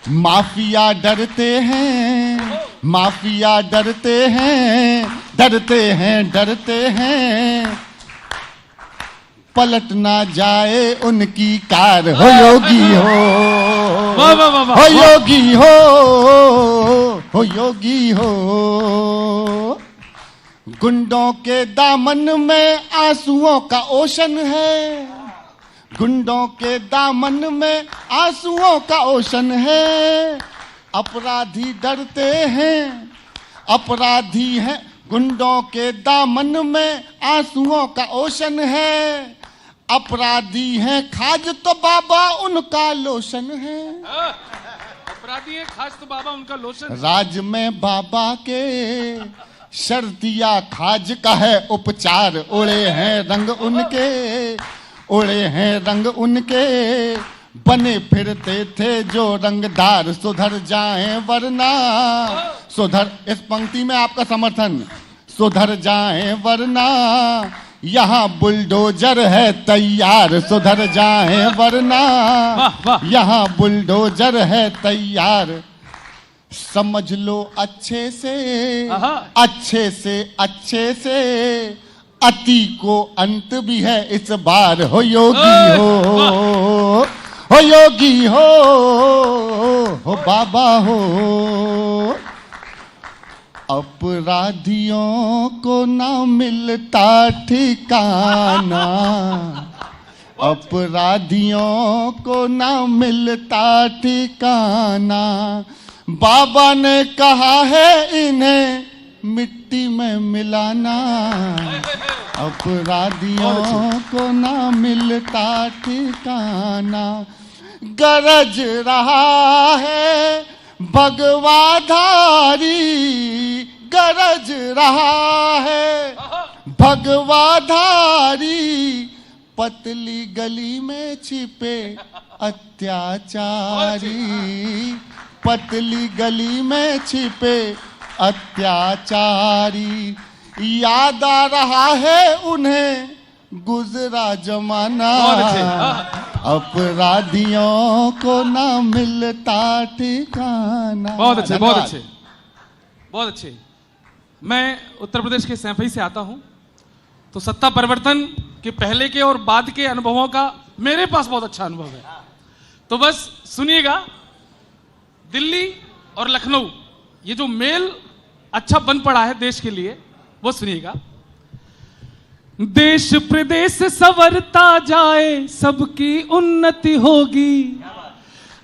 Mafia डरते हैं, mafia डरते हैं, डरते हैं, डरते हैं, पलट ना जाए उनकी कार। हो योगी हो, हो योगी हो योगी हो। गुंडों के दामन में आंसुओं का ओशन है, गुंडों के दामन में आंसुओं का ओशन है। अपराधी डरते हैं, अपराधी हैं, गुंडों के दामन में आंसुओं का ओशन है। अपराधी हैं खाज तो बाबा उनका लोशन है। अपराधी हैं खाज तो बाबा उनका लोशन। राज में बाबा के शर्तिया खाज का है उपचार। उड़े हैं रंग उनके, उड़े हैं रंग उनके, बने फिरते थे जो रंगदार। सुधर जाएं वरना, सुधर, इस पंक्ति में आपका समर्थन, सुधर जाएं वरना यहाँ बुलडोजर है तैयार। सुधर जाएं वरना यहाँ बुलडोजर है तैयार। समझ लो अच्छे से, अच्छे से, अच्छे से, अति को अंत भी है इस बार। हो योगी हो योगी हो बाबा हो। अपराधियों को ना मिलता ठिकाना, अपराधियों को ना मिलता ठिकाना। बाबा ने कहा है इन्हें मिट्टी में मिलाना। अपराधियों को ना मिलता ठिकाना। गरज रहा है भगवाधारी, गरज रहा है भगवाधारी। पतली गली में छिपे अत्याचारी, पतली गली में छिपे अत्याचारी। याद आ रहा है उन्हें गुजरा जमाना। अपराधियों को ना मिलता ठिकाना। बहुत अच्छे, बहुत अच्छे, बहुत अच्छे। मैं उत्तर प्रदेश के सैफई से आता हूं, तो सत्ता परिवर्तन के पहले के और बाद के अनुभवों का मेरे पास बहुत अच्छा अनुभव है। तो बस सुनिएगा, दिल्ली और लखनऊ ये जो मेल अच्छा बन पड़ा है देश के लिए, वो सुनिएगा। देश प्रदेश संवरता जाए सबकी उन्नति होगी।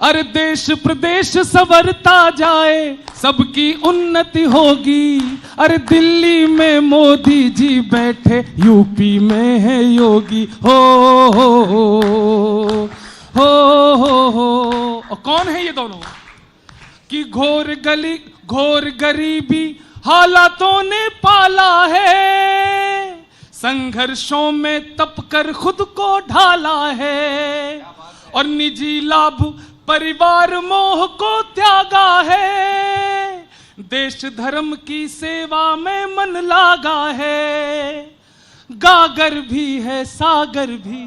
अरे देश प्रदेश संवरता जाए सबकी उन्नति होगी। अरे दिल्ली में मोदी जी बैठे, यूपी में है योगी। हो और कौन है ये दोनों कि घोर गली घोर गरीबी हालातों ने पाला है। संघर्षों में तपकर खुद को ढाला है और निजी लाभ परिवार मोह को त्यागा है। देश धर्म की सेवा में मन लागा है। गागर भी है सागर भी,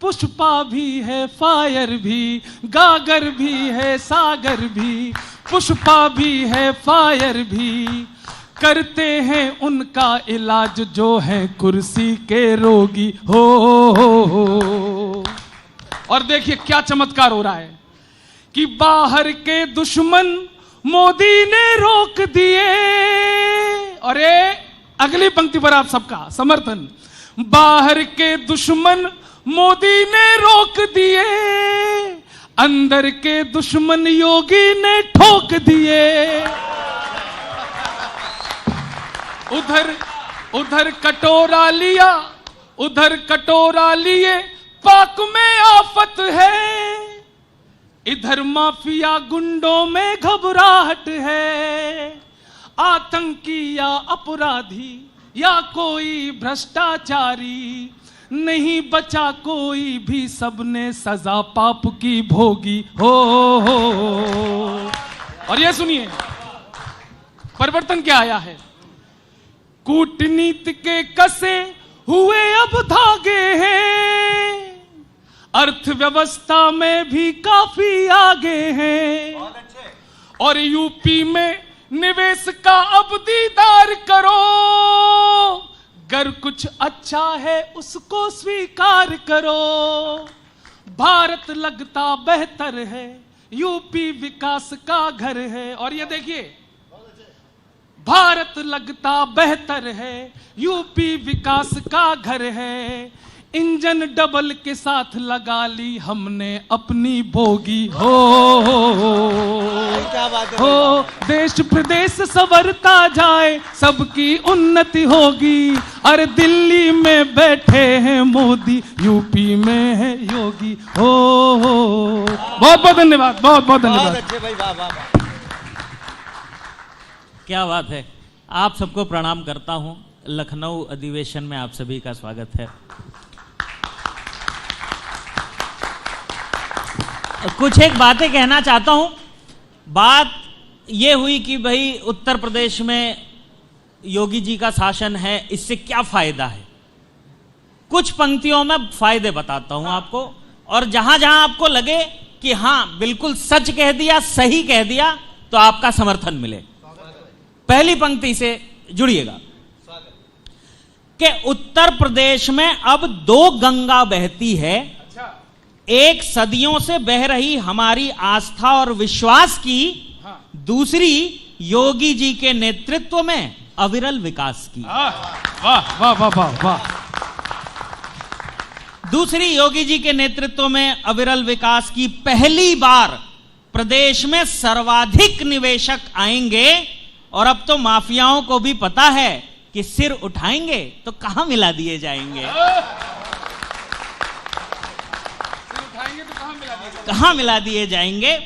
पुष्पा भी है फायर भी। गागर भी है सागर भी, पुष्पा भी है फायर भी। करते हैं उनका इलाज जो है कुर्सी के रोगी। हो और देखिए क्या चमत्कार हो रहा है कि बाहर के दुश्मन मोदी ने रोक दिए। अरे अगली पंक्ति पर आप सबका समर्थन। बाहर के दुश्मन मोदी ने रोक दिए, अंदर के दुश्मन योगी ने ठोक दिए। उधर कटोरा लिया, उधर कटोरा लिए, पाक में आफत है। इधर माफिया गुंडों में घबराहट है। आतंकी या अपराधी या कोई भ्रष्टाचारी, नहीं बचा कोई भी, सबने सजा पाप की भोगी। हो और ये सुनिए परिवर्तन क्या आया है। कूटनीति के कसे हुए अब धागे हैं, अर्थव्यवस्था में भी काफी आगे हैं। और यूपी में निवेश का अब दीदार करो। अगर कुछ अच्छा है उसको स्वीकार करो। भारत लगता बेहतर है, यूपी विकास का घर है। और ये देखिए, भारत लगता बेहतर है, यूपी विकास का घर है। इंजन डबल के साथ लगा ली हमने अपनी बोगी। क्या बात है, हो देश प्रदेश संवरता जाए, सबकी उन्नति होगी। अरे दिल्ली में बैठे हैं मोदी, यूपी में है योगी। हो बहुत बहुत धन्यवाद, बहुत बहुत धन्यवाद। बहुत अच्छे भाई, वाह वाह वाह। क्या बात है। आप सबको प्रणाम करता हूं। लखनऊ अधिवेशन में आप सभी का स्वागत है। कुछ एक बातें कहना चाहता हूं। बात यह हुई कि भाई उत्तर प्रदेश में योगी जी का शासन है, इससे क्या फायदा है। कुछ पंक्तियों में फायदे बताता हूं आपको, और जहां जहां आपको लगे कि हां बिल्कुल सच कह दिया, सही कह दिया, तो आपका समर्थन मिले। पहली पंक्ति से जुड़िएगा कि उत्तर प्रदेश में अब 2 गंगा बहती है। एक सदियों से बह रही हमारी आस्था और विश्वास की, दूसरी योगी जी के नेतृत्व में अविरल विकास की। वाह वाह वाह वाह वाह। दूसरी योगी जी के नेतृत्व में अविरल विकास की। पहली बार प्रदेश में सर्वाधिक निवेशक आएंगे, और अब तो माफियाओं को भी पता है कि सिर उठाएंगे तो कहां मिला दिए जाएंगे। कहां मिला दिए जाएंगे।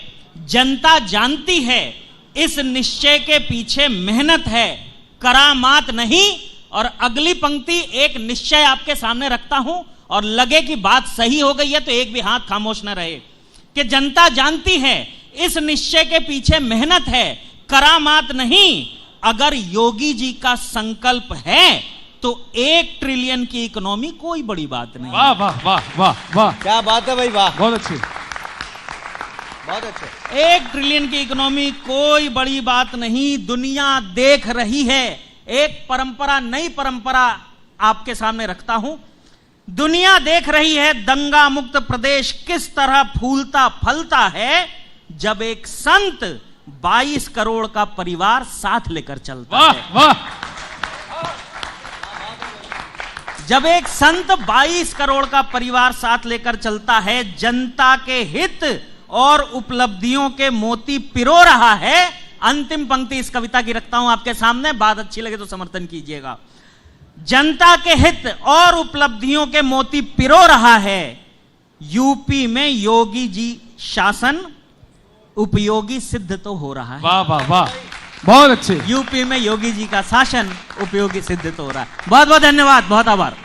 जनता जानती है इस निश्चय के पीछे मेहनत है, करामात नहीं। और अगली पंक्ति एक निश्चय आपके सामने रखता हूं, और लगे कि बात सही हो गई है तो एक भी हाथ खामोश न रहे, कि जनता जानती है इस निश्चय के पीछे मेहनत है, करामात नहीं। अगर योगी जी का संकल्प है तो 1 ट्रिलियन की इकोनॉमी कोई बड़ी बात नहीं। वाह वाह वाह वाह वाह, क्या बात है भाई, वाह बहुत अच्छी, बहुत अच्छे। 1 ट्रिलियन की इकोनॉमी कोई बड़ी बात नहीं। दुनिया देख रही है। एक परंपरा, नई परंपरा आपके सामने रखता हूं। दुनिया देख रही है दंगा मुक्त प्रदेश किस तरह फूलता फलता है, जब एक संत 22 करोड़ का परिवार साथ लेकर चलता है। वाह। जब एक संत 22 करोड़ का परिवार साथ लेकर चलता है, जनता के हित और उपलब्धियों के मोती पिरो रहा है। अंतिम पंक्ति इस कविता की रखता हूं आपके सामने, बात अच्छी लगे तो समर्थन कीजिएगा। जनता के हित और उपलब्धियों के मोती पिरो रहा है, यूपी में योगी जी शासन उपयोगी सिद्ध तो हो रहा है। वाह वाह वाह, बहुत अच्छे। यूपी में योगी जी का शासन उपयोगी सिद्ध तो हो रहा है। बहुत बहुत धन्यवाद, बहुत आभार।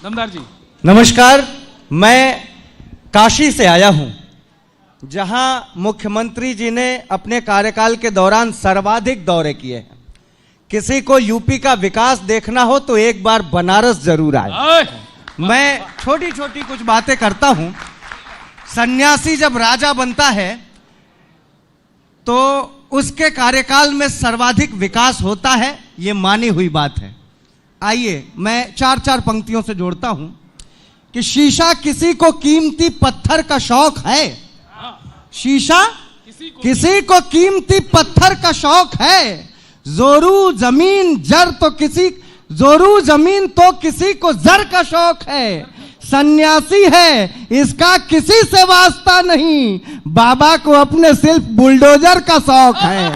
दमदार जी नमस्कार, मैं काशी से आया हूं, जहां मुख्यमंत्री जी ने अपने कार्यकाल के दौरान सर्वाधिक दौरे किए हैं। किसी को यूपी का विकास देखना हो तो एक बार बनारस जरूर आए। मैं छोटी छोटी कुछ बातें करता हूं। सन्यासी जब राजा बनता है तो उसके कार्यकाल में सर्वाधिक विकास होता है, यह मानी हुई बात है। आइए मैं 4 पंक्तियों से जोड़ता हूं कि शीशा किसी को कीमती पत्थर का शौक है। शीशा किसी को कीमती पत्थर का शौक है। जोरू जमीन तो किसी को जर का शौक है। सन्यासी है इसका किसी से वास्ता नहीं, बाबा को अपने सिर्फ बुलडोजर का शौक है।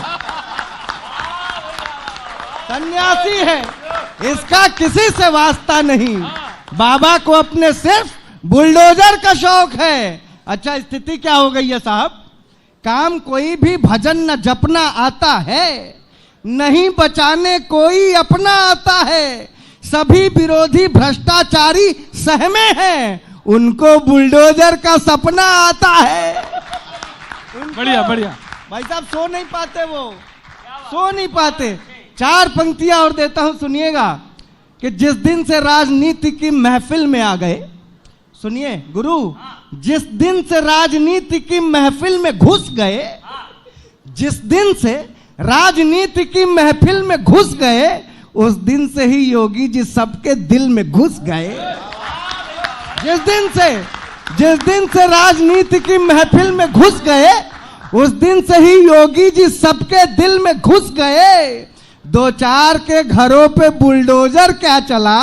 सन्यासी है इसका किसी से वास्ता नहीं, बाबा को अपने सिर्फ बुलडोजर का शौक है। अच्छा, स्थिति क्या हो गई है साहब? काम कोई भी भजन न जपना आता है, नहीं बचाने कोई अपना आता है। सभी विरोधी भ्रष्टाचारी सहमे हैं, उनको बुलडोजर का सपना आता है। बढ़िया बढ़िया भाई साहब सो नहीं पाते, वो सो नहीं पाते। 4 पंक्तियां और देता हूं, सुनिएगा कि जिस दिन से राजनीति की महफिल में आ गए, सुनिए गुरु, जिस दिन से राजनीति की महफिल में घुस गए, जिस दिन से राजनीति की महफिल में घुस गए, उस दिन से ही योगी जी सबके दिल में घुस गए। जिस दिन से राजनीति की महफिल में घुस गए, उस दिन से ही योगी जी सबके दिल में घुस गए। दो चार के घरों पे बुलडोजर क्या चला,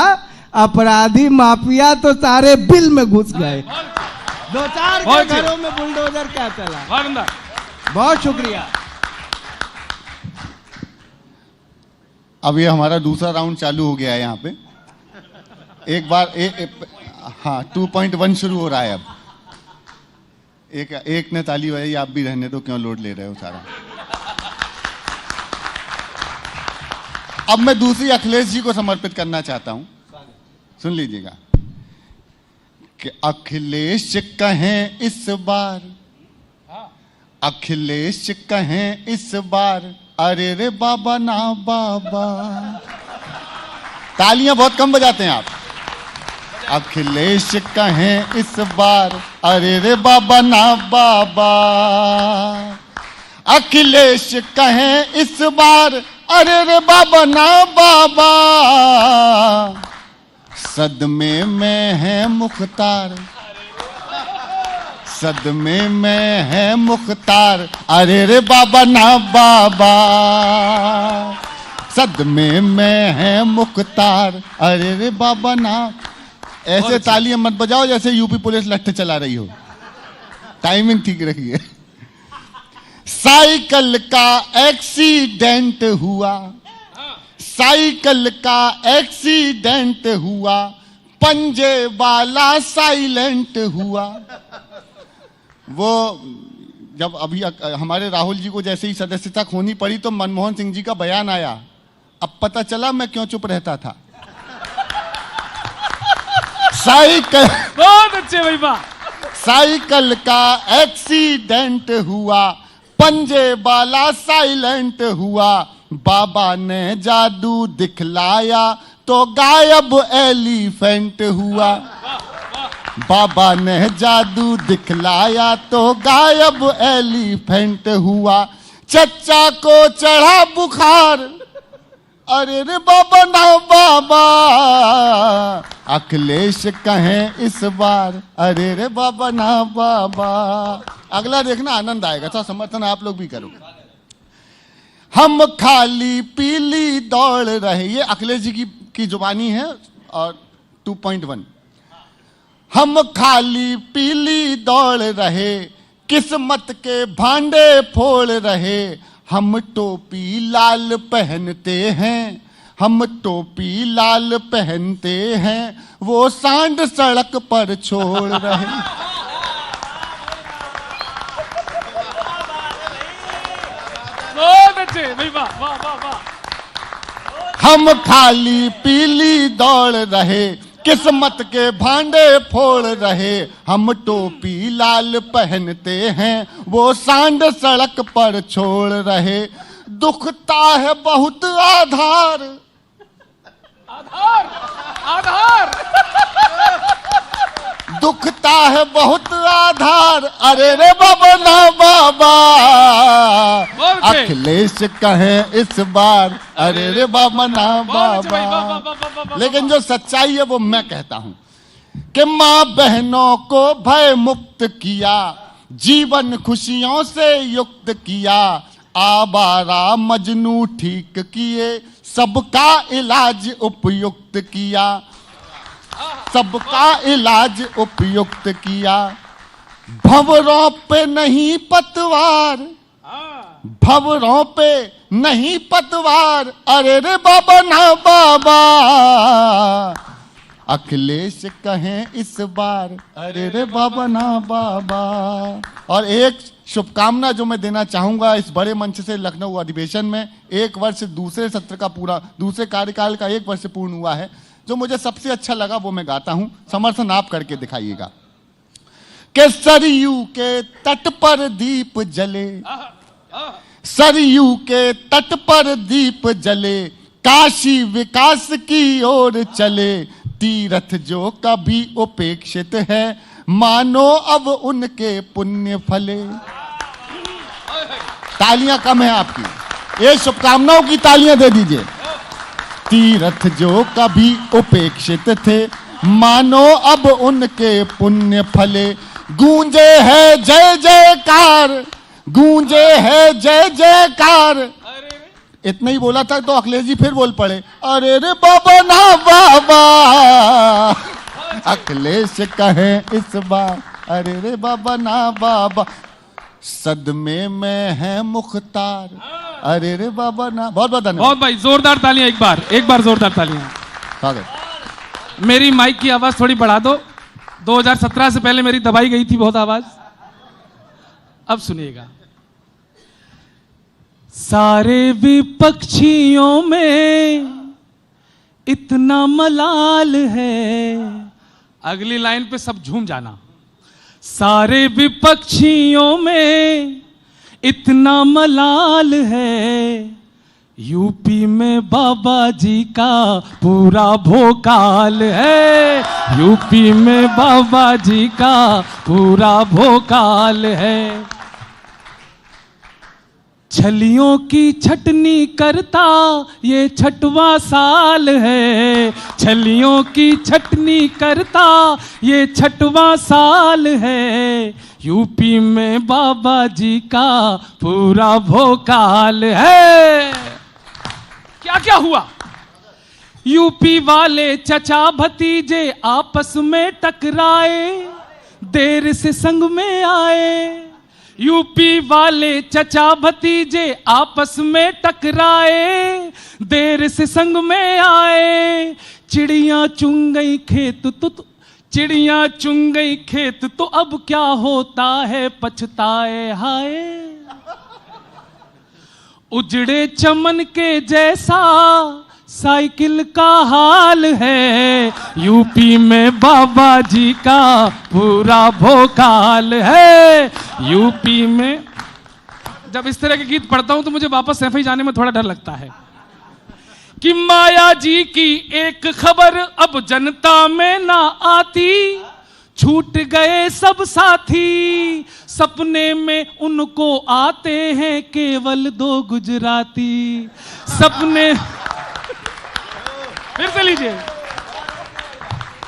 अपराधी माफिया तो सारे बिल में घुस गए। दो चार के घरों में बुलडोजर क्या चला। बहुत शुक्रिया। अब ये हमारा दूसरा राउंड चालू हो गया है यहाँ पे। एक बार हाँ 2.1 शुरू हो रहा है। अब एक ने ताली बजाई, आप भी रहने दो, क्यों लोड ले रहे हो सारा। अब मैं दूसरी अखिलेश जी को समर्पित करना चाहता हूं, सुन लीजिएगा। कि अखिलेश कहें इस बार, अखिलेश कहें इस बार, अरे रे बाबा ना बाबा। तालियां बहुत कम बजाते हैं आप। अखिलेश कहें इस बार, अरे रे बाबा ना बाबा। अखिलेश कहें इस बार, अरे रे बाबा ना बाबा। सदमे में है मुख्तार, सदमे में है मुख्तार, अरे रे बाबा ना बाबा। सदमे में है मुख्तार, अरे रे बाबा ना। ऐसे तालियां मत बजाओ जैसे यूपी पुलिस लट्ठे चला रही हो, टाइमिंग ठीक रखिए। साइकिल का एक्सीडेंट हुआ, साइकिल का एक्सीडेंट हुआ, पंजे वाला साइलेंट हुआ। वो जब अभी हमारे राहुल जी को जैसे ही सदस्यता खोनी पड़ी तो मनमोहन सिंह जी का बयान आया, अब पता चला मैं क्यों चुप रहता था। साइकिल, बहुत अच्छे भाई वाह। साइकिल का एक्सीडेंट हुआ, पंजे वाला साइलेंट हुआ। बाबा ने जादू दिखलाया तो गायब एलिफेंट हुआ। बाबा ने जादू दिखलाया तो गायब एलिफेंट हुआ। चच्चा को चढ़ा बुखार, अरे रे बाबा ना बाबा। अखिलेश कहें इस बार, अरे रे बाबा ना बाबा। अगला देखना आनंद आएगा, तो समर्थन आप लोग भी करो। हम खाली पीली दौड़ रहे, ये अखिलेश जी की जुबानी है। और 2.1, हम खाली पीली दौड़ रहे, किस्मत के भांडे फोड़ रहे। हम टोपी लाल पहनते हैं, हम टोपी लाल पहनते हैं, वो सांड सड़क पर छोड़ रहे। बहुत अच्छे भाई वाह वाह वाह वाह। हम खाली पीली दौड़ रहे, किस्मत के भांडे फोड़ रहे। हम टोपी लाल पहनते हैं, वो सांड सड़क पर छोड़ रहे। दुखता है बहुत आधार, आधार आधार। दुखता है बहुत आधार, अरे रे बाबा ना बाबा। अखिलेश कहें इस बार, अरे रे बाबा ना बाबा। लेकिन जो सच्चाई है वो मैं कहता हूं कि मां बहनों को भय मुक्त किया, जीवन खुशियों से युक्त किया। आवारा मजनू ठीक किए, सबका इलाज उपयुक्त किया, सबका इलाज उपयुक्त किया। भंवरों पे नहीं पतवार, भंवरों पे नहीं पतवार, अरे रे बाबा ना बाबा। अखिलेश कहें इस बार, अरे रे बाबा ना बाबा। और एक शुभकामना जो मैं देना चाहूंगा इस बड़े मंच से, लखनऊ अधिवेशन में 1 वर्ष दूसरे सत्र का पूरा, दूसरे कार्यकाल का 1 वर्ष पूर्ण हुआ है। जो मुझे सबसे अच्छा लगा वो मैं गाता हूं, समर्थन आप करके दिखाइएगा। कि सरयू के तट पर दीप जले, सरयू के तट पर दीप जले, काशी विकास की ओर चले। तीर्थ जो कभी उपेक्षित है, मानो अब उनके पुण्य फले। तालियां कम है आपकी, ये शुभकामनाओं की तालियां दे दीजिए। तीर्थ जो कभी उपेक्षित थे, मानो अब उनके पुण्य फले। गूंजे है जय जयकार, गूंजे है जय जयकार। इतना ही बोला था तो अखिलेश जी फिर बोल पड़े, अरे रे बाबा ना बाबा। अखिलेश कहे इस बार, अरे रे बाबा ना बाबा। सदमे में है मुख्तार, अरे रे बाबा ना। बहुत बहुत धन्यवाद। बहुत भाई, जोरदार तालियां एक बार जोरदार तालियां। मेरी माइक की आवाज थोड़ी बढ़ा दो। 2017 से पहले मेरी दबाई गई थी बहुत आवाज, अब सुनिएगा। सारे विपक्षियों में इतना मलाल है, अगली लाइन पे सब झूम जाना। सारे विपक्षियों में इतना मलाल है, यूपी में बाबा जी का पूरा भोकाल है। यूपी में बाबा जी का पूरा भोकाल है। छलियों की छटनी करता ये 6वां साल है। छलियों की छटनी करता ये 6वां साल है। यूपी में बाबा जी का पूरा भोकाल है। क्या क्या हुआ? यूपी वाले चचा भतीजे आपस में टकराए, देर से संग में आए। यूपी वाले चचा भतीजे आपस में टकराए, देर से संग में आए। चिड़ियां चुन गई खेत चिड़ियां चुन गई खेत तो अब क्या होता है पछताए हाय। उजड़े चमन के जैसा साइकिल का हाल है। यूपी में बाबा जी का पूरा भोकाल है। यूपी में जब इस तरह के गीत पढ़ता हूं तो मुझे वापस सैफई जाने में थोड़ा डर लगता है कि माया जी की एक खबर अब जनता में ना आती। छूट गए सब साथी, सपने में उनको आते हैं केवल 2 गुजराती। सपने फिर से लीजिए।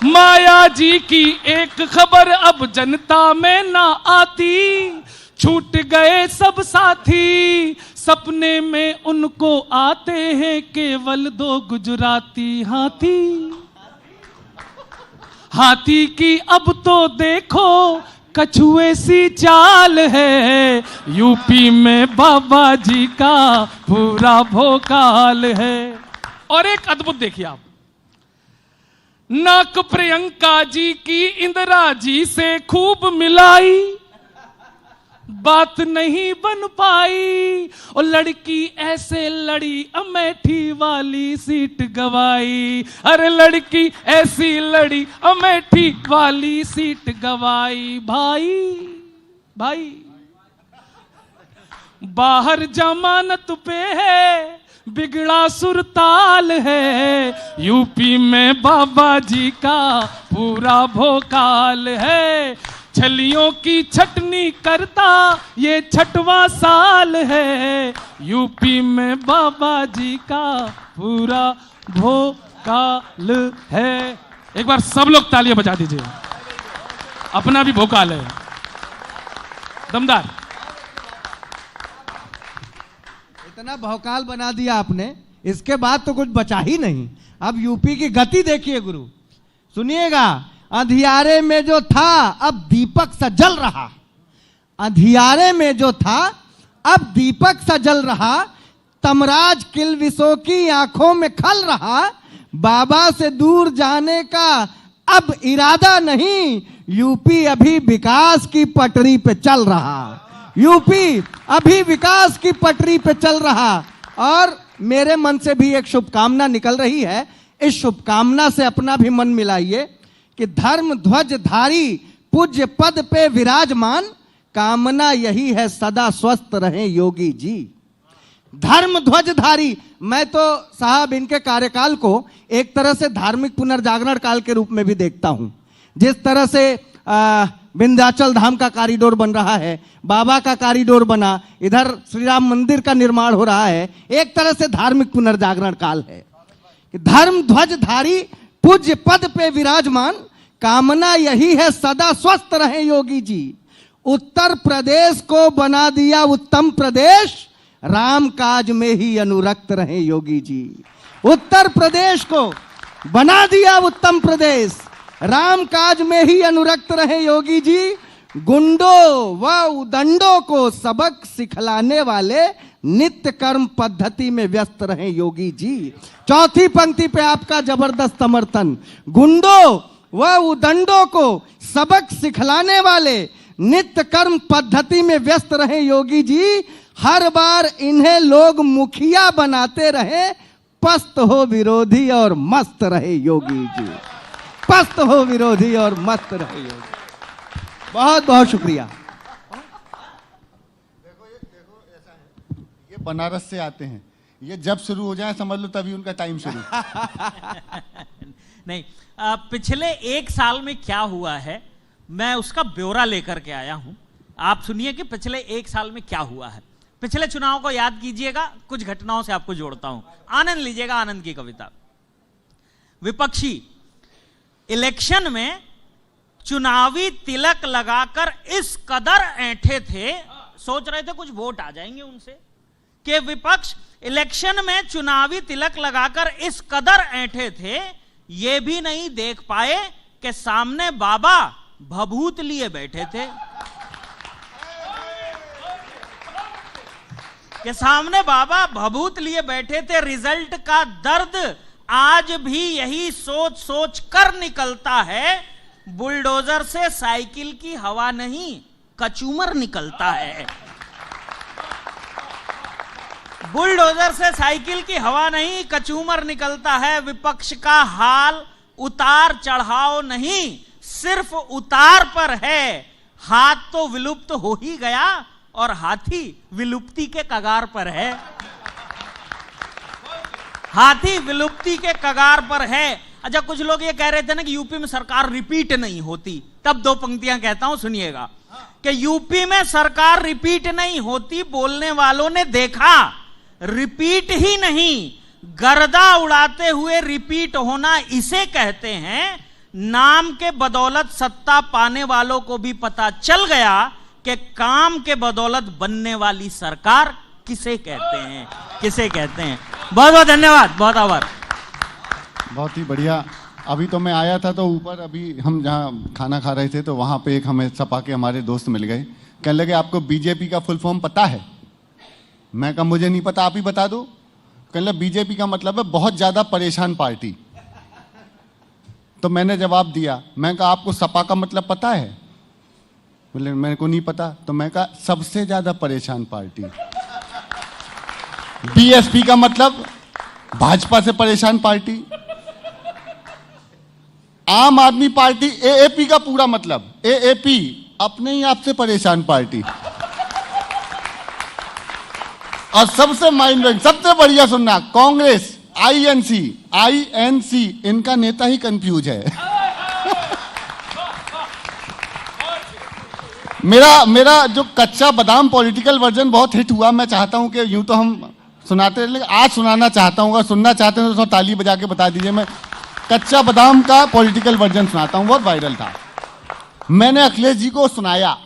माया जी की एक खबर अब जनता में ना आती। छूट गए सब साथी, सपने में उनको आते हैं केवल 2 गुजराती हाथी। हाथी की अब तो देखो कछुए सी चाल है। यूपी में बाबा जी का पूरा भोकाल है। और एक अद्भुत देखिए आप, नाक प्रियंका जी की इंदिरा जी से खूब मिलाई, बात नहीं बन पाई। और लड़की ऐसे लड़ी अमेठी वाली सीट गवाई। अरे लड़की ऐसी लड़ी अमेठी वाली सीट गवाई। भाई भाई बाहर जमानत पे है, बिगड़ा सुरताल है। यूपी में बाबा जी का पूरा भोकाल है। छलियों की छटनी करता ये 6वां साल है। यूपी में बाबा जी का पूरा भोकाल है। एक बार सब लोग तालियां बजा दीजिए, अपना भी भोकाल है। दमदार। इतना भौकाल बना दिया आपने, इसके बाद तो कुछ बचा ही नहीं। अब यूपी की गति देखिए गुरु, सुनिएगा। अंधियारे में जो था अब दीपक सा जल रहा। अंधियारे में जो था अब दीपक सा जल रहा। तमराज किलविसों की आंखों में खल रहा। बाबा से दूर जाने का अब इरादा नहीं। यूपी अभी विकास की पटरी पे चल रहा। यूपी अभी विकास की पटरी पे चल रहा। और मेरे मन से भी एक शुभकामना निकल रही है। इस शुभकामना से अपना भी मन मिलाइए कि धर्म ध्वजधारी पूज्य पद पे विराजमान, कामना यही है सदा स्वस्थ रहें योगी जी। धर्म ध्वजधारी, मैं तो साहब इनके कार्यकाल को एक तरह से धार्मिक पुनर्जागरण काल के रूप में भी देखता हूं। जिस तरह से विंध्याचल धाम का कॉरिडोर बन रहा है, बाबा का कॉरिडोर बना, इधर श्री राम मंदिर का निर्माण हो रहा है। एक तरह से धार्मिक पुनर्जागरण काल है। धर्म ध्वजधारी पूज्य पद पे विराजमान, कामना यही है सदा स्वस्थ रहे योगी जी। उत्तर प्रदेश को बना दिया उत्तम प्रदेश, राम काज में ही अनुरक्त रहे योगी जी। उत्तर प्रदेश को बना दिया उत्तम प्रदेश, राम काज में ही अनुरक्त रहे योगी जी। गुंडों व उदंडों को सबक सिखलाने वाले नित्य कर्म पद्धति में व्यस्त रहे योगी जी। चौथी पंक्ति पे आपका जबरदस्त समर्थन। गुंडों व उदंडों को सबक सिखलाने वाले नित्य कर्म पद्धति में व्यस्त रहे योगी जी। हर बार इन्हें लोग मुखिया बनाते रहे, पस्त हो विरोधी और मस्त रहे योगी जी। पस्त हो विरोधी और मस्त रहे योगी। बहुत बहुत शुक्रिया। देखो ऐसा है, ये बनारस से आते हैं, ये जब शुरू हो जाए समझ लो तभी उनका टाइम शुरू। नहीं, पिछले एक साल में क्या हुआ है मैं उसका ब्यौरा लेकर के आया हूं। आप सुनिए कि पिछले एक साल में क्या हुआ है। पिछले चुनाव को याद कीजिएगा, कुछ घटनाओं से आपको जोड़ता हूं, आनंद लीजिएगा। आनंद की कविता। विपक्षी इलेक्शन में चुनावी तिलक लगाकर इस कदर ऐंठे थे, सोच रहे थे कुछ वोट आ जाएंगे उनसे, कि विपक्ष इलेक्शन में चुनावी तिलक लगाकर इस कदर ऐंठे थे, ये भी नहीं देख पाए कि सामने बाबा भभूत लिए बैठे थे। कि सामने बाबा भभूत लिए बैठे थे। रिजल्ट का दर्द आज भी यही सोच सोच कर निकलता है, बुलडोजर से साइकिल की हवा नहीं कचूमर निकलता है। बुलडोजर से साइकिल की हवा नहीं कचूमर निकलता है। विपक्ष का हाल उतार चढ़ाव नहीं, सिर्फ उतार पर है। हाथ तो विलुप्त हो ही गया और हाथी विलुप्ति के कगार पर है। हाथी विलुप्ति के कगार पर है। अच्छा, कुछ लोग ये कह रहे थे ना कि यूपी में सरकार रिपीट नहीं होती, तब दो पंक्तियां कहता हूं, सुनिएगा। कि यूपी में सरकार रिपीट नहीं होती, बोलने वालों ने देखा रिपीट ही नहीं, गर्दा उड़ाते हुए रिपीट होना इसे कहते हैं। नाम के बदौलत सत्ता पाने वालों को भी पता चल गया कि काम के बदौलत बनने वाली सरकार किसे कहते हैं, किसे कहते हैं। बहुत बहुत धन्यवाद, बहुत आभार। बहुत ही बढ़िया। अभी तो मैं आया था तो ऊपर अभी हम जहाँ खाना खा रहे थे तो वहाँ पे एक हमें सपा के हमारे दोस्त मिल गए, कहने लगे आपको बीजेपी का फुल फॉर्म पता है? मैं कहा मुझे नहीं पता, आप ही बता दो। कहने लगे बीजेपी का मतलब है बहुत ज़्यादा परेशान पार्टी। तो मैंने जवाब दिया, मैं कहा आपको सपा का मतलब पता है? बोले मेरे को नहीं पता। तो मैं कहा सबसे ज़्यादा परेशान पार्टी। बीएसपी का मतलब भाजपा से परेशान पार्टी। आम आदमी पार्टी एएपी का पूरा मतलब, एएपी अपने ही आप से परेशान पार्टी। और सबसे माइंड ब्लोइंग, सबसे बढ़िया सुनना, कांग्रेस आईएनसी इनका नेता ही कंफ्यूज है। मेरा जो कच्चा बादाम पॉलिटिकल वर्जन बहुत हिट हुआ। मैं चाहता हूं कि यूं तो हम सुनाते रहे, लेकिन आज सुनाना चाहता हूं। अगर सुनना चाहते हैं तो ताली बजा के बता दीजिए। मैं कच्चा बादाम का पॉलिटिकल वर्जन सुनाता हूं, बहुत वायरल था। मैंने अखिलेश जी को सुनाया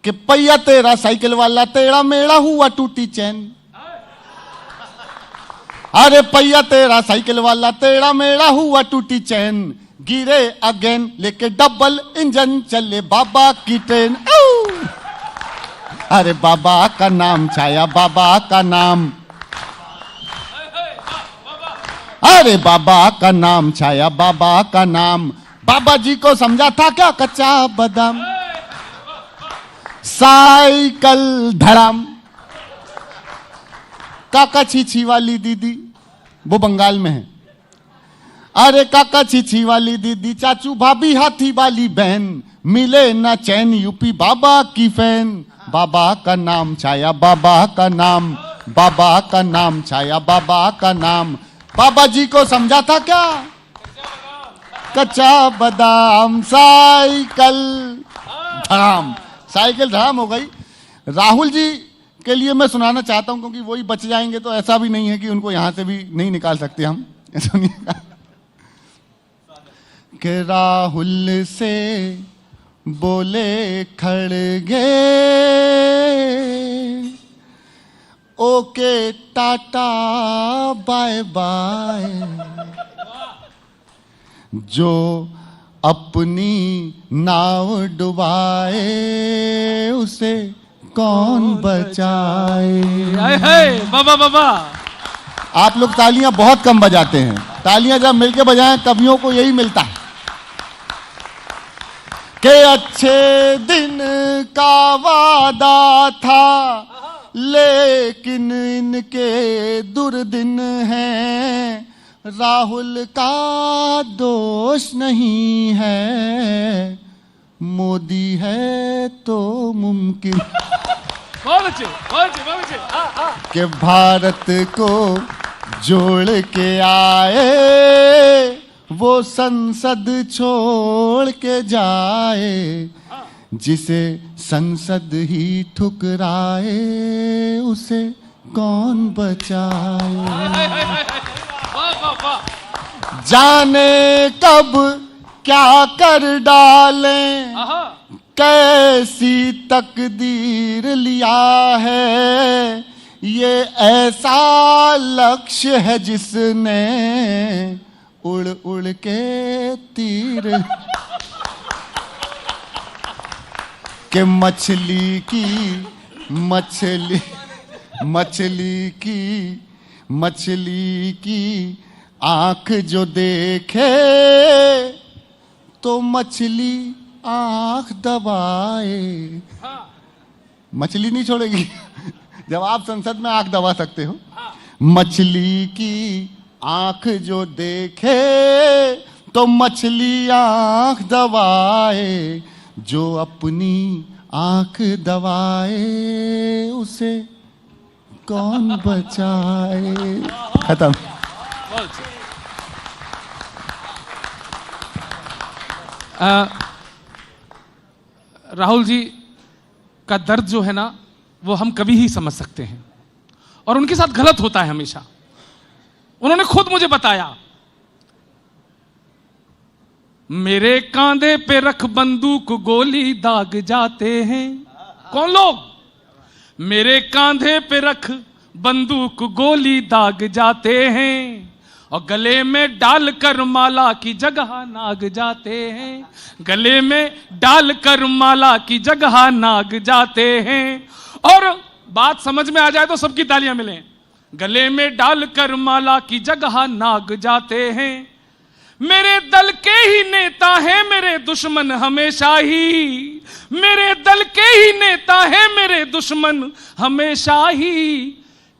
कि पहिया तेरा साइकिल वाला तेरा मेरा हुआ टूटी चैन। अरे पहिया तेरा साइकिल वाला तेरा मेरा हुआ टूटी चैन, गिरे अगेन लेके डबल इंजन चले बाबा की ट्रेन। अरे बाबा का नाम छाया, बाबा का नाम, अरे बाबा का नाम छाया, बाबा का नाम। बाबा जी को समझा था क्या कच्चा बादाम, साइकिल धड़ाम। काका छीछी वाली दीदी, वो बंगाल में है। अरे काका छीछी वाली दीदी, चाचू भाभी हाथी वाली बहन, मिले ना चैन यूपी बाबा की फैन। बाबा का नाम छाया, बाबा का नाम, बाबा का नाम छाया, बाबा का नाम। बाबा जी को समझा था क्या कच्चा बादाम, साइकिल धड़ाम, साइकिल धड़ाम हो गई। राहुल जी के लिए मैं सुनाना चाहता हूं, क्योंकि वही बच जाएंगे तो ऐसा भी नहीं है कि उनको यहां से भी नहीं निकाल सकते हम। सुनिएगा कि राहुल से बोले खड़गे, ओके टाटा बाय बाय, जो अपनी नाव डुबाए उसे कौन बचाए। बाबा बाबा, आप लोग तालियां बहुत कम बजाते हैं, तालियां जब मिलके बजाएं कवियों को यही मिलता है कि अच्छे दिन का वादा था लेकिन इनके दुर्दिन हैं, राहुल का दोष नहीं है, मोदी है तो मुमकिन बहुत अच्छे, बहुत अच्छे, बहुत अच्छे। कि भारत को जोड़ के आए, वो संसद छोड़ के जाए, जिसे संसद ही ठुकराए उसे कौन बचाए। जाने कब क्या कर डालें, कैसी तकदीर लिया है, ये ऐसा लक्ष्य है जिसने उड़ उड़ के तीर के मछली की आंख जो देखे तो मछली आंख दबाए। मछली नहीं छोड़ेगी जब आप संसद में आंख दबा सकते हो। मछली की आंख जो देखे तो मछली आंख दबाए, जो अपनी आंख दबाए उसे कौन बचाए। खत्म। राहुल जी का दर्द जो है ना वो हम कभी ही समझ सकते हैं, और उनके साथ गलत होता है हमेशा। उन्होंने खुद मुझे बताया, मेरे कांधे पे रख बंदूक गोली दाग जाते हैं। कौन लोग? मेरे कांधे पे रख बंदूक गोली दाग जाते हैं, और गले में डालकर माला की जगह नाग जाते हैं। गले में डालकर माला की जगह नाग जाते हैं। और बात समझ में आ जाए तो सबकी तालियां मिलें। गले में डालकर माला की जगह नाग जाते हैं। मेरे दल के ही नेता हैं मेरे दुश्मन हमेशा ही, मेरे दल के ही नेता हैं मेरे दुश्मन हमेशा ही।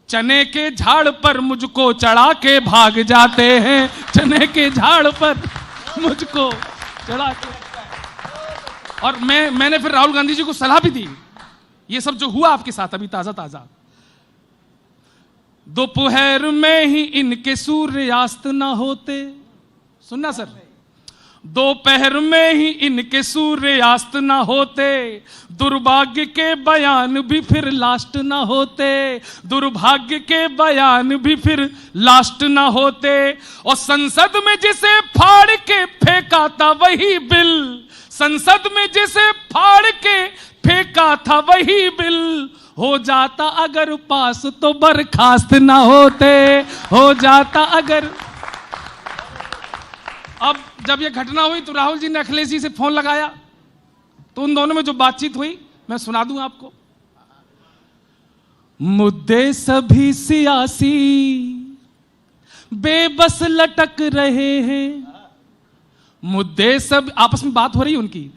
चने के झाड़ पर मुझको चढ़ा के भाग जाते हैं, चने के झाड़ पर मुझको चढ़ा के। और मैंने फिर राहुल गांधी जी को सलाह भी दी, ये सब जो हुआ आपके साथ अभी ताजा ताजा, दोपहर में ही इनके सूर्यास्त ना होते। सुनना सर, दोपहर में ही इनके सूर्यास्त ना होते, दुर्भाग्य के बयान भी फिर लास्ट ना होते, दुर्भाग्य के बयान भी फिर लास्ट ना होते। और संसद में जिसे फाड़ के फेंका था वही बिल, संसद में जिसे फाड़ के फेंका था वही बिल, हो जाता अगर पास तो बर्खास्त ना होते, हो जाता अगर। अब जब ये घटना हुई तो राहुल जी ने अखिलेश जी से फोन लगाया, तो उन दोनों में जो बातचीत हुई मैं सुना दूं आपको। मुद्दे सभी सियासी बेबस लटक रहे हैं, मुद्दे सब आपस में बात हो रही है उनकी।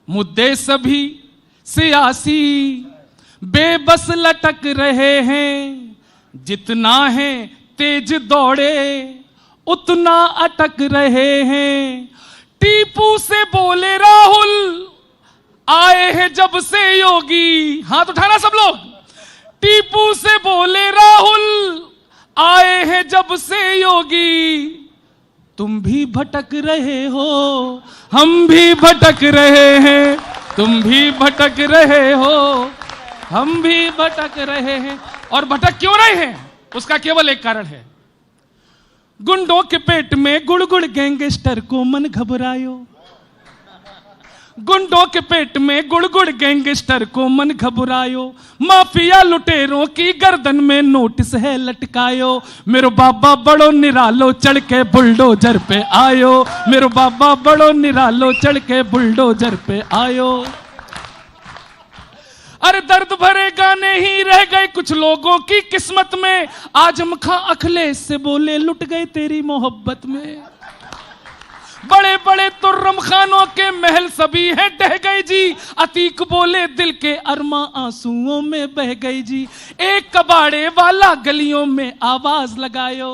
मुद्दे सभी सियासी बेबस लटक रहे हैं, जितना है तेज दौड़े उतना अटक रहे हैं। टीपू से बोले राहुल आए हैं जब से योगी, हाथ उठाना सब लोग। टीपू से बोले राहुल आए हैं जब से योगी, तुम भी भटक रहे हो हम भी भटक रहे हैं, तुम भी भटक रहे हो, हम भी भटक रहे हैं। और भटक क्यों रहे हैं उसका केवल एक कारण है, गुंडों के पेट में गुड़गुड़ गैंगस्टर को मन घबरायो, गुंडों के पेट में गुड़गुड़ गैंगस्टर को मन घबरायो, माफिया लुटेरों की गर्दन में नोटिस है लटकायो, मेरो बाबा बड़ो निरालो चढ़ के बुलडोजर पे आयो, मेरो बाबा बड़ो निरालो चढ़ के बुलडोजर पे आयो। अरे दर्द भरे गाने ही रह गए कुछ लोगों की किस्मत में, आजम खां अखिलेश से बोले लुट गए तेरी मोहब्बत में, बड़े बड़े तुर्रम खानों के महल सभी हैं ढह गए जी, अतीक बोले दिल के अरमा आंसुओं में बह गई जी। एक कबाड़े वाला गलियों में आवाज लगायो,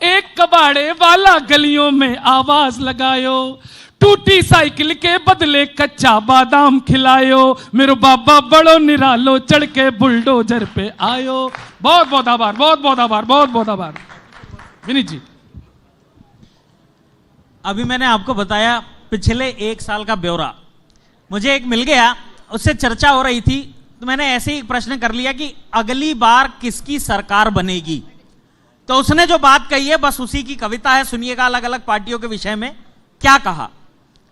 एक कबाड़े वाला गलियों में आवाज लगायो, टूटी साइकिल के बदले कच्चा बादाम खिलायो, मेरो बाबा बड़ो निरालो चढ़ के बुलडोजर पे आयो। बहुत बहुत आभार, बहुत बहुत आभार, बहुत बहुत आभार विनीत जी। अभी मैंने आपको बताया पिछले 1 साल का ब्यौरा मुझे एक मिल गया, उससे चर्चा हो रही थी तो मैंने ऐसे ही प्रश्न कर लिया कि अगली बार किसकी सरकार बनेगी, तो उसने जो बात कही है बस उसी की कविता है, सुनिएगा अलग अलग पार्टियों के विषय में क्या कहा।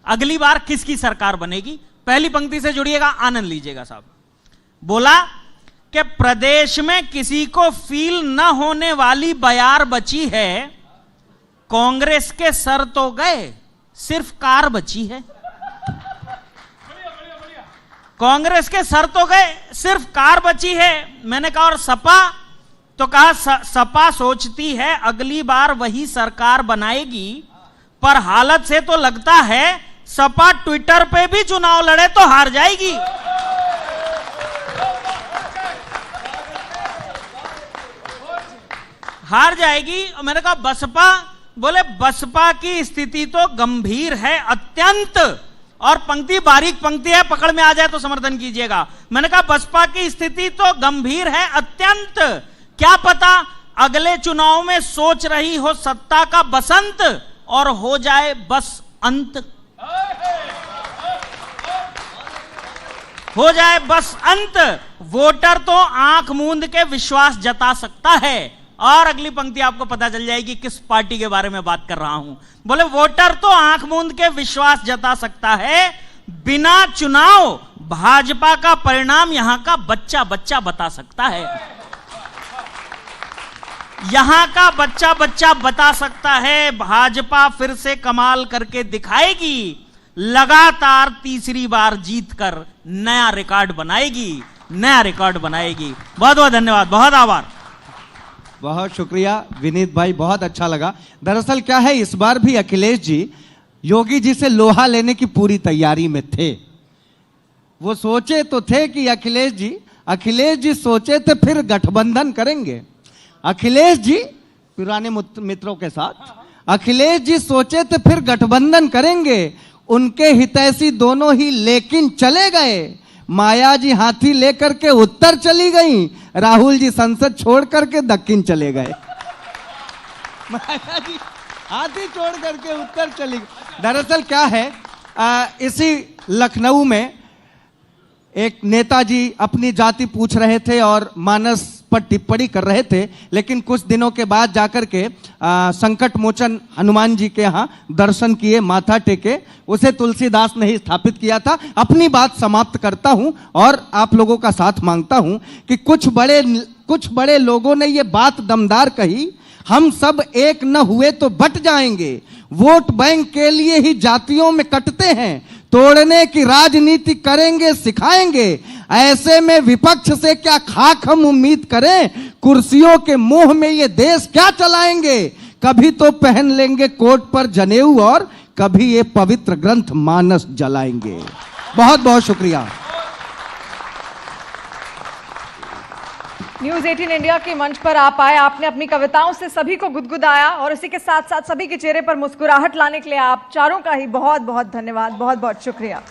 अगली बार किसकी सरकार बनेगी, पहली पंक्ति से जुड़िएगा, आनंद लीजिएगा साहब। बोला कि प्रदेश में किसी को फील न होने वाली बयार बची है, कांग्रेस के सर तो गए सिर्फ कार बची है, कांग्रेस के सर तो गए सिर्फ कार बची है। मैंने कहा और सपा, तो कहा सपा सोचती है अगली बार वही सरकार बनाएगी, पर हालत से तो लगता है सपा ट्विटर पे भी चुनाव लड़े तो हार जाएगी। हार जाएगी। और मैंने कहा बसपा, बोले बसपा की स्थिति तो गंभीर है अत्यंत, और पंक्ति बारीक पंक्ति है, पकड़ में आ जाए तो समर्थन कीजिएगा। मैंने कहा बसपा की स्थिति तो गंभीर है अत्यंत, क्या पता अगले चुनाव में सोच रही हो सत्ता का बसंत और हो जाए बस अंत, हो जाए बस अंत। वोटर तो आंख मूंद के विश्वास जता सकता है। और अगली पंक्ति आपको पता चल जाएगी किस पार्टी के बारे में बात कर रहा हूं। बोले वोटर तो आंख मूंद के विश्वास जता सकता है, बिना चुनाव भाजपा का परिणाम यहां का बच्चा बच्चा बता सकता है, यहां का बच्चा बच्चा बता सकता है। भाजपा फिर से कमाल करके दिखाएगी, लगातार तीसरी बार जीतकर नया रिकॉर्ड बनाएगी, नया रिकॉर्ड बनाएगी। बहुत बहुत धन्यवाद, बहुत आभार। बहुत शुक्रिया विनीत भाई, बहुत अच्छा लगा। दरअसल क्या है, इस बार भी अखिलेश जी योगी जी से लोहा लेने की पूरी तैयारी में थे। वो सोचे तो थे कि अखिलेश जी सोचे थे फिर गठबंधन करेंगे, अखिलेश जी पुराने मित्रों के साथ, अखिलेश जी सोचे थे फिर गठबंधन करेंगे, उनके हितैषी दोनों ही लेकिन चले गए। माया जी हाथी लेकर के उत्तर चली गई, राहुल जी संसद छोड़ करके दक्षिण चले गए। माया जी हाथी छोड़ करके उत्तर चली गई। दरअसल क्या है, इसी लखनऊ में एक नेताजी अपनी जाति पूछ रहे थे और मानस पर टिप्पणी कर रहे थे, लेकिन कुछ दिनों के बाद जाकर के संकट मोचन हनुमान जी के यहाँ दर्शन किए, माथा टेके। उसे तुलसीदास ने ही स्थापित किया था। अपनी बात समाप्त करता हूं और आप लोगों का साथ मांगता हूं कि कुछ बड़े लोगों ने ये बात दमदार कही, हम सब एक न हुए तो बट जाएंगे, वोट बैंक के लिए ही जातियों में कटते हैं, तोड़ने की राजनीति करेंगे सिखाएंगे, ऐसे में विपक्ष से क्या खाक हम उम्मीद करें, कुर्सियों के मोह में ये देश क्या चलाएंगे, कभी तो पहन लेंगे कोट पर जनेऊ और कभी ये पवित्र ग्रंथ मानस जलाएंगे। बहुत बहुत शुक्रिया। न्यूज़ 18 इंडिया के मंच पर आप आए, आपने अपनी कविताओं से सभी को गुदगुदाया और इसी के साथ साथ सभी के चेहरे पर मुस्कुराहट लाने के लिए आप चारों का ही बहुत बहुत धन्यवाद, बहुत बहुत शुक्रिया।